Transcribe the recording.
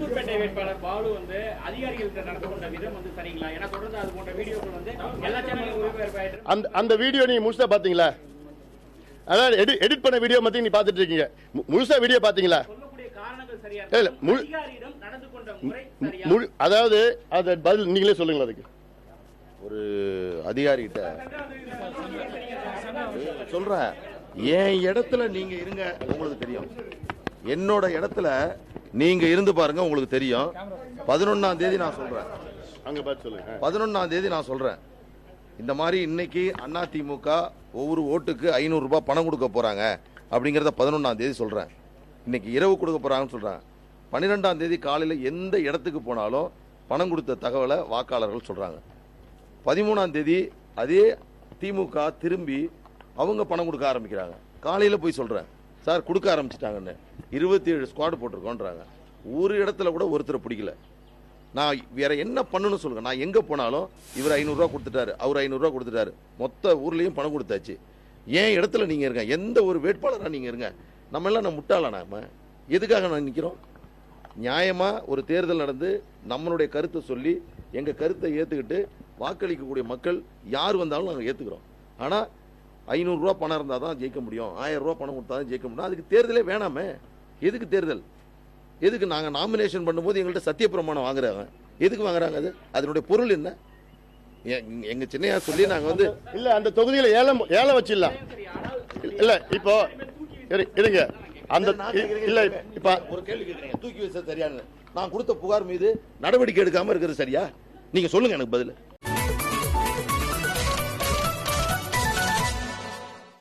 உளுந்தூர்பேட்டை வேட்பாளர் பாலு வந்து அதிகாரிகள்கிட்ட நடந்து கொண்ட விதம் வந்து சரிங்களா? ஏன்னா தொடர்ந்து அது போன்ற வீடியோக்கள் வந்து எல்லா சேனலும் ஒளிபரப்பாயிட்டு அந்த வீடியோ நீங்க முழுசா பாத்தீங்களா? அதாவது எடிட் பண்ண வீடியோ மத்திய நீ பாத்துட்டு இருக்கீங்க. முழுசா வீடியோ பாத்தீங்களா? சொல்லக்கூடிய காரணங்கள் சரியா இல்ல அதிகாரியிடம் நடந்து கொண்ட முறை சரியா? அதாவது அத பதில் நீங்களே சொல்லுங்க. அதுக்கு ஒரு அதிகாரிகிட்ட சொல்றேன், என் இடத்துல நீங்க இருங்க, உங்களுக்கு தெரியும். என்னோட இடத்துல நீங்க இருந்து பாருங்க, உங்களுக்கு தெரியும். 11ஆம் தேதி நான் சொல்றேன், அங்க பார்த்து சொல்லுங்க. 11ஆம் தேதி நான் சொல்றேன், இந்த மாதிரி இன்னைக்கு அதிமுக ஒவ்வொரு ஓட்டுக்கு 500 ரூபாய் பணம் கொடுக்க போறாங்க அப்படிங்கறத 11ஆம் தேதி சொல்றேன். இன்னைக்கு இரவு கொடுக்க போறாங்கன்னு சொல்றாங்க. 12ஆம் தேதி காலையில எந்த இடத்துக்கு போனாலும் பணம் கொடுத்த தகவலை வாக்காளர்கள் சொல்றாங்க. 13ஆம் தேதி அதே திமுக திரும்பி அவங்க பணம் கொடுக்க ஆரம்பிக்கிறாங்க. காலையில போய் சொல்றேன், சார் கொடுக்க ஆரம்பிச்சிட்டாங்கன்னு. 27 ஸ்குவாட் போட்டிருக்கோன்றாங்க. ஒரு இடத்துல கூட ஒருத்தரை பிடிக்கல. நான் வேற என்ன பண்ணணும்னு சொல்லுங்க. நான் எங்க போனாலும் இவர் 500 ரூபாய் கொடுத்துட்டாரு, அவர் 500 ரூபாய் கொடுத்துட்டாரு, மொத்த ஊர்லயும் பணம் கொடுத்தாச்சு. ஏன் இடத்துல நீங்க இருங்க, எந்த ஒரு வேட்பாளரா நீங்க இருங்க. நம்ம எல்லாம் நான் முட்டாளா? நாம எதுக்காக நான் நிக்கிறோம்? நியாயமா ஒரு தேர்தல் நடந்து நம்மளுடைய கருத்தை சொல்லி எங்க கருத்தை ஏத்துக்கிட்டு வாக்களிக்கக்கூடிய மக்கள் யார் வந்தாலும் நாங்கள் ஏத்துக்கிறோம். ஆனா 500 ரூபாய் பணம் இருந்தால் தான் ஜெயிக்க முடியும், 1000 ரூபாய் பணம் கொடுத்தா தான் ஜெயிக்க முடியும். அதுக்கு தேர்தலே வேணாமே. எதுக்கு தேர்தல்? எதுக்கு நாங்கள் நாமினேஷன் பண்ணும்போது எங்கள்கிட்ட சத்தியப்பிரமாணம் வாங்குறாங்க? எதுக்கு வாங்குறாங்க? அது அதனுடைய பொருள் என்ன? எங்க சின்னையா சொல்லி நாங்க வந்து இல்ல அந்த தொகுதியில ஏலம் வச்சிடலாம். இல்ல இப்போ இருங்க. அந்த இல்ல இப்ப ஒரு கேள்வி கேட்குறீங்க, தூக்கி வச்சது சரியான. நான் கொடுத்த புகார் மீது நடவடிக்கை எடுக்காம இருக்கிறது சரியா? நீங்க சொல்லுங்க எனக்கு பதில்.